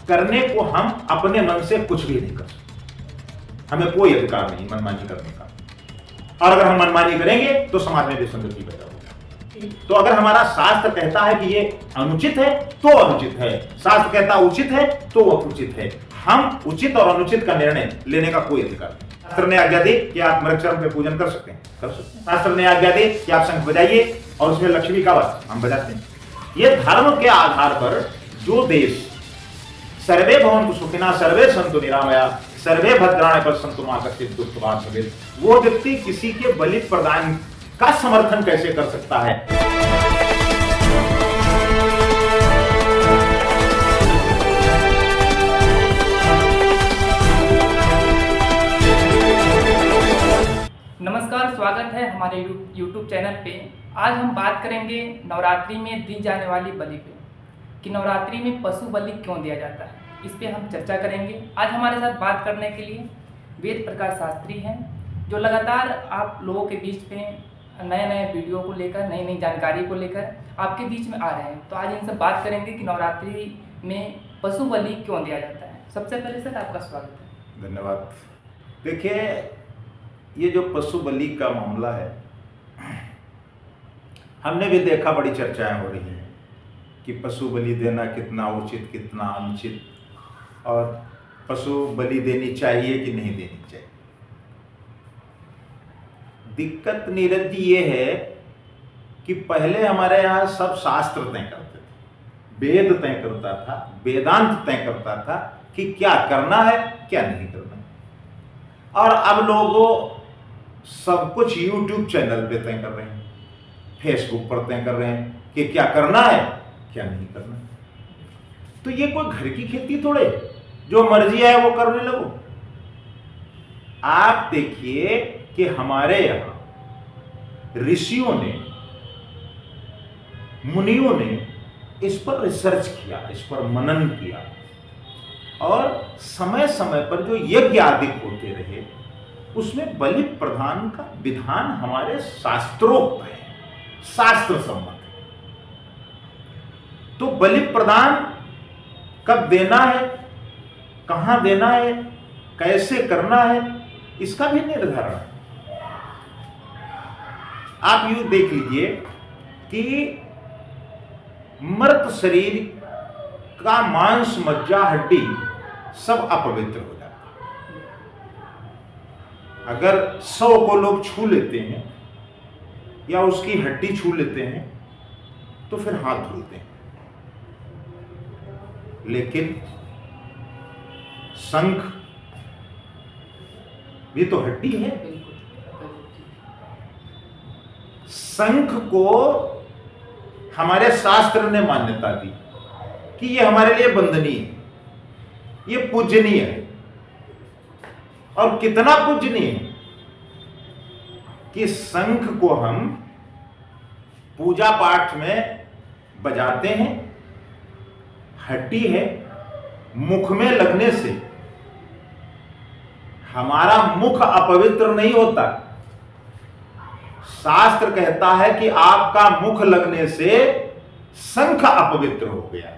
करने को हम अपने मन से कुछ भी नहीं कर सकते। हमें कोई अधिकार नहीं मनमानी करने का, और अगर हम मनमानी करेंगे तो समाज में विसंगति पैदा होगी। तो अगर हमारा शास्त्र कहता है कि ये अनुचित है तो अनुचित है, शास्त्र कहता उचित है तो उचित है, हम उचित और अनुचित का निर्णय लेने का कोई अधिकार नहीं। शास्त्र ने आज्ञा दी कि आप मृगचरण पे पूजन कर सकते हैं, कर सकते हैं। शास्त्र ने आज्ञा दी कि आप शंख बजाइए और उसमें लक्ष्मी का वास हम बजाते हैं। ये धर्म के आधार पर जो देश सर्वे भवन्तु सुखिनः सर्वे सन्तु निरामया सर्वे भद्राणि पश्यन्तु मा कश्चित् दुःखभाग् भवेत्, वो व्यक्ति किसी के बलि प्रदान का समर्थन कैसे कर सकता है? नमस्कार, स्वागत है हमारे YouTube चैनल पे। आज हम बात करेंगे नवरात्रि में दी जाने वाली बलि पे, कि नवरात्रि में पशु बलि क्यों दिया जाता है, इस पे हम चर्चा करेंगे। आज हमारे साथ बात करने के लिए वेद प्रकाश शास्त्री हैं, जो लगातार आप लोगों के बीच में नए नए वीडियो को लेकर, नई नई जानकारी को लेकर आपके बीच में आ रहे हैं। तो आज इनसे बात करेंगे कि नवरात्रि में पशु बलि क्यों दिया जाता है। सबसे पहले सर आपका स्वागत है। धन्यवाद। देखिए, ये जो पशु बलि का मामला है, हमने भी देखा, बड़ी चर्चाएं हो रही हैं कि पशु बलि देना कितना उचित कितना अनुचित, और पशु बलि देनी चाहिए कि नहीं देनी चाहिए। दिक्कत नीरज जी ये है कि पहले हमारे यहाँ सब शास्त्र तय करते थे, वेद तय करता था, वेदांत तय करता था कि क्या करना है क्या नहीं करना है। और अब लोगों सब कुछ YouTube चैनल पे तय कर रहे हैं, फेसबुक पर तय कर रहे हैं कि क्या करना है क्या नहीं करना है। तो ये कोई घर की खेती थोड़े, जो मर्जी है वो करने लगो। आप देखिए कि हमारे यहां ऋषियों ने, मुनियों ने इस पर रिसर्च किया, इस पर मनन किया, और समय समय पर जो यज्ञ आदि होते रहे उसमें बलि प्रदान का विधान हमारे शास्त्रोक्त है, शास्त्र सम्मत है। तो बलि प्रदान कब देना है, कहां देना है, कैसे करना है, इसका भी निर्धारण है। आप यूं देख लीजिए कि मृत शरीर का मांस, मज्जा, हड्डी सब अपवित्र हो जाता है। अगर 100 को लोग छू लेते हैं या उसकी हड्डी छू लेते हैं तो फिर हाथ धुलते हैं, लेकिन शंख भी तो हड्डी है। शंख को हमारे शास्त्र ने मान्यता दी कि ये हमारे लिए वंदनीय है, ये पूजनीय है। और कितना पूजनीय है कि शंख को हम पूजा पाठ में बजाते हैं, हड्डी है, मुख में लगने से हमारा मुख अपवित्र नहीं होता। शास्त्र कहता है कि आपका मुख लगने से शंख अपवित्र हो गया,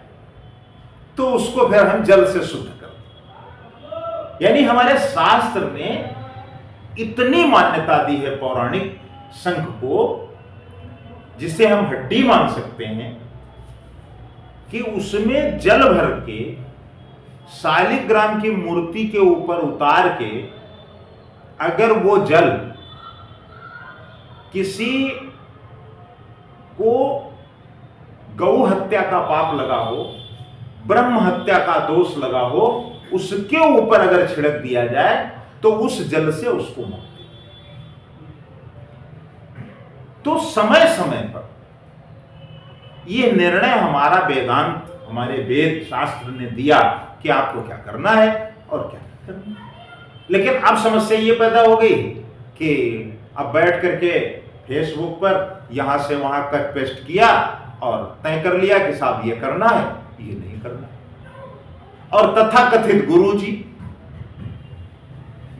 तो उसको फिर हम जल से शुद्ध करते। यानी हमारे शास्त्र ने इतनी मान्यता दी है पौराणिक शंख को, जिसे हम हड्डी मान सकते हैं, कि उसमें जल भर के शालिग्राम की मूर्ति के ऊपर उतार के, अगर वो जल किसी को गौ हत्या का पाप लगा हो, ब्रह्म हत्या का दोष लगा हो, उसके ऊपर अगर छिड़क दिया जाए तो उस जल से उसको मुक्ति। तो समय समय पर यह निर्णय हमारा वेदांत, हमारे वेद शास्त्र ने दिया कि आपको क्या करना है और क्या नहीं करना है। लेकिन अब समस्या ये पैदा हो गई कि अब बैठ करके फेसबुक पर यहां से वहां कट पेस्ट किया और तय कर लिया कि साहब ये करना है, ये नहीं करना है। और तथाकथित गुरुजी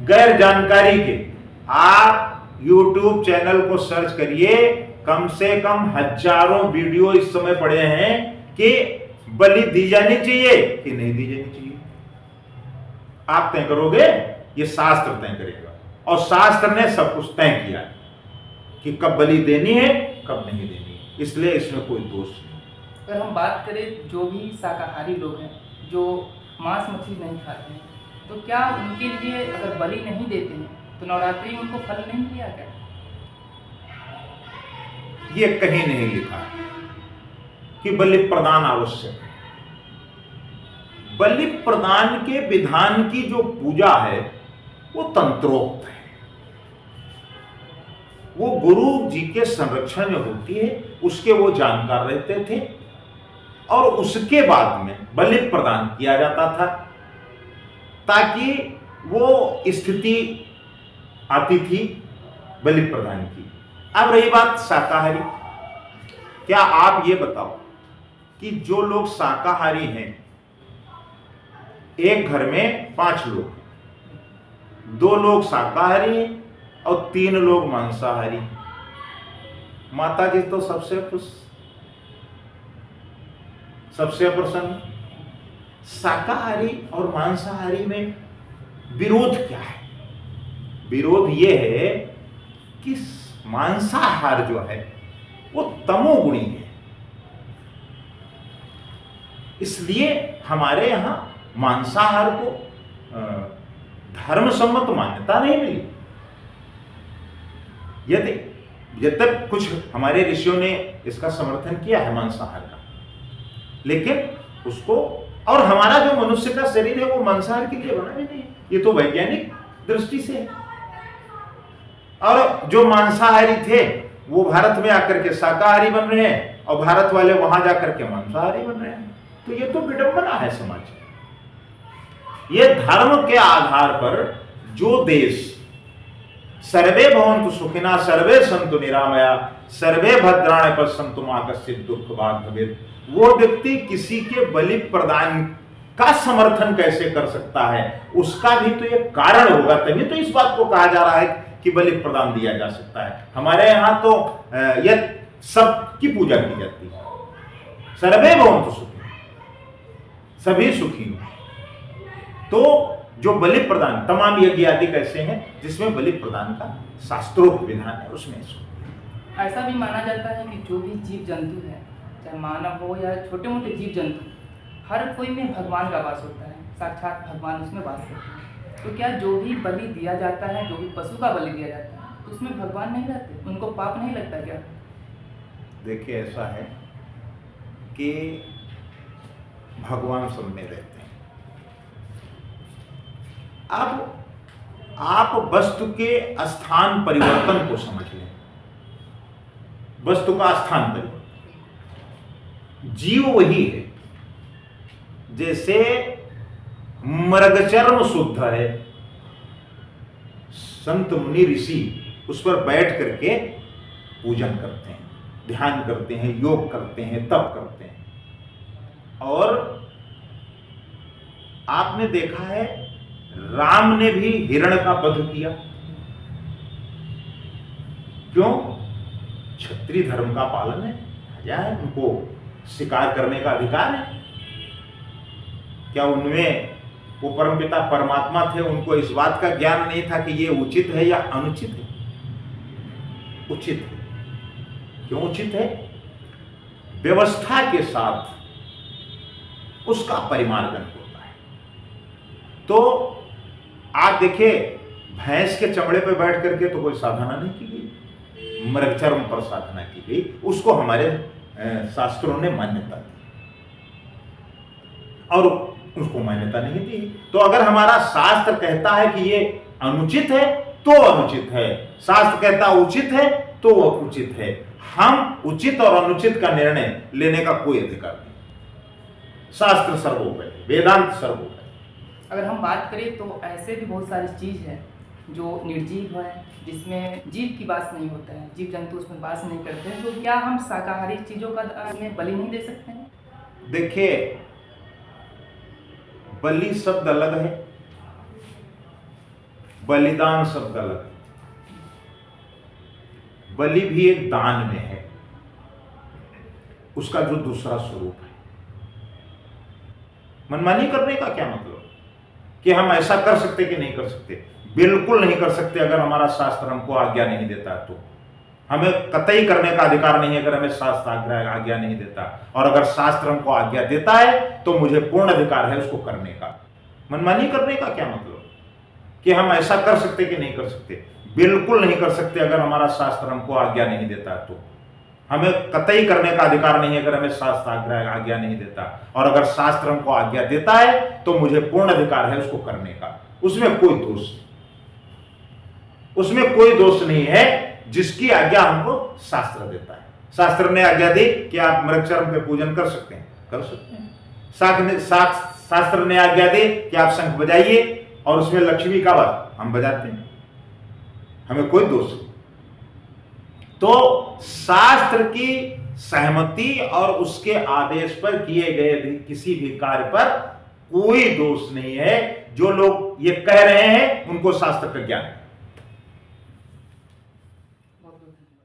गैर जानकारी के, आप YouTube चैनल को सर्च करिए, कम से कम हजारों वीडियो इस समय पड़े हैं कि बलि दी जानी चाहिए कि नहीं दी जानी चाहिए? आप तय करोगे, ये शास्त्र तय करेगा। और शास्त्र ने सब कुछ तय किया कि कब बलि देनी है, कब नहीं देनी है, इसलिए इसमें कोई दोष नहीं। अगर हम बात करें जो भी शाकाहारी लोग हैं, जो मांस मछली नहीं खाते हैं, तो क्या उनके लिए अगर बलि नहीं देते हैं तो नवरात्रि में उनको फल नहीं मिलेगा क्या? ये कहीं नहीं लिखा है कि बलि प्रदान आवश्यक है। बलि प्रदान के विधान की जो पूजा है वो तंत्रोक्त है, वो गुरु जी के संरक्षण में होती है, उसके वो जानकार रहते थे और उसके बाद में बलि प्रदान किया जाता था ताकि वो स्थिति आती थी बलि प्रदान की। अब रही बात शाकाहारी, क्या आप ये बताओ कि जो लोग शाकाहारी हैं, एक घर में 5 लोग, 2 लोग शाकाहारी हैं और 3 लोग मांसाहारी, माता जी तो सबसे खुश, सबसे प्रसन्न। शाकाहारी और मांसाहारी में विरोध क्या है? विरोध यह है कि मांसाहार जो है वो तमोगुणी है, इसलिए हमारे यहां मांसाहार को धर्म सम्मत मान्यता नहीं मिली। यदि जब तक कुछ हमारे ऋषियों ने इसका समर्थन किया है मांसाहार का, लेकिन उसको, और हमारा जो मनुष्य का शरीर है वो मांसाहार के लिए बना ही नहीं, ये तो वैज्ञानिक दृष्टि से है। और जो मांसाहारी थे वो भारत में आकर के शाकाहारी बन रहे हैं और भारत वाले वहां जाकर के मांसाहारी बन रहे हैं, तो ये तो विडंबना है समाज में। ये धर्म के आधार पर जो देश सर्वे भवन्तु सुखिनः सर्वे सन्तु निरामया सर्वे भद्राणि पश्यन्तु मा कश्चित् दुःखभाग् भवेत्, वो व्यक्ति किसी के बलि प्रदान का समर्थन कैसे कर सकता है, उसका भी तो एक कारण होगा, तभी तो इस बात को कहा जा रहा है कि बलि प्रदान दिया जा सकता है। हमारे यहां तो यह सबकी पूजा की जाती है, सर्वे भवन्तु सुखिनः, सभी सुखी हो। तो जो बलि प्रदान, तमाम यज्ञ आदि कैसे हैं जिसमें बलि प्रदान का शास्त्रोक्त विधान है, उसमें ऐसा भी माना जाता है कि जो भी जीव जंतु है, चाहे मानव हो या छोटे मोटे जीव जंतु, हर कोई में भगवान का वास होता है, साक्षात भगवान उसमें वास करते हैं। तो क्या जो भी बलि दिया जाता है, जो भी पशु का बलि दिया जाता है, तो उसमें भगवान नहीं रहते, उनको पाप नहीं लगता क्या? देखिए, ऐसा है कि भगवान सब में रहते हैं। अब आप वस्तु के स्थान परिवर्तन को समझ लें, वस्तु का स्थान परिवर्तन, जीव वही है। जैसे मृगचर्म शुद्ध है, संत मुनि ऋषि उस पर बैठ करके पूजन करते हैं, ध्यान करते हैं, योग करते हैं, तप करते हैं। और आपने देखा है राम ने भी हिरण का वध किया, क्यों? क्षत्रिय धर्म का पालन है, राजा है, उनको शिकार करने का अधिकार है। क्या उनमें वो परमपिता परमात्मा थे, उनको इस बात का ज्ञान नहीं था कि ये उचित है या अनुचित है? उचित है। क्यों उचित है? व्यवस्था के साथ उसका परिमार्जन होता है। तो आप देखिए, भैंस के चमड़े पर बैठ करके तो कोई साधना नहीं की गई, मृगचर्म पर साधना की गई, उसको हमारे शास्त्रों ने मान्यता दी और उसको मान्यता नहीं दी। तो अगर हमारा शास्त्र कहता है कि ये अनुचित है तो अनुचित है, शास्त्र कहता उचित है तो वो उचित है, हम उचित और अनुचित का निर्णय लेने का कोई अधिकार नहीं। शास्त्र सर्वोपरि, वेदांत सर्वोपरि। अगर हम बात करें तो ऐसे भी बहुत सारी चीज़ है जो निर्जीव है, जिसमें जीव की वास नहीं होता है, जीव जंतु उसमें वास नहीं करते हैं, तो क्या हम शाकाहारी चीज़ों का में बलि नहीं दे सकते हैं? देखिए, बलि शब्द अलग है, बलिदान शब्द अलग है। बलि भी एक दान में है, उसका जो दूसरा स्वरूप है। मनमानी करने का क्या मतलब कि हम ऐसा कर सकते कि नहीं कर सकते? बिल्कुल नहीं कर सकते अगर हमारा शास्त्र हमको आज्ञा नहीं देता तो। हमें कतई करने का अधिकार नहीं है अगर हमें शास्त्र आज्ञा नहीं देता, और अगर शास्त्र हमको आज्ञा देता है तो मुझे पूर्ण अधिकार है उसको करने का। मनमानी करने का क्या मतलब कि हम ऐसा कर सकते कि नहीं कर सकते? बिल्कुल नहीं कर सकते अगर हमारा शास्त्र हमको आज्ञा नहीं देता तो। हमें कतई करने का अधिकार नहीं है अगर हमें शास्त्र आज्ञा नहीं देता, और अगर शास्त्र हमको आज्ञा देता है तो मुझे पूर्ण अधिकार है उसको करने का। उसमें कोई दोष नहीं, उसमें कोई दोष नहीं है जिसकी आज्ञा हमको शास्त्र देता है। शास्त्र ने आज्ञा दी कि आप मृगचर्म पे पूजन कर सकते हैं, कर सकते हैं। शास्त्र ने आज्ञा दी कि आप शंख बजाइए और उसमें लक्ष्मी का वास, हम बजाते हैं, हमें कोई दोष नहीं। तो शास्त्र की सहमति और उसके आदेश पर किए गए किसी भी कार्य पर कोई दोष नहीं है। जो लोग ये कह रहे हैं उनको शास्त्र का ज्ञान है। बहुत बहुत धन्यवाद।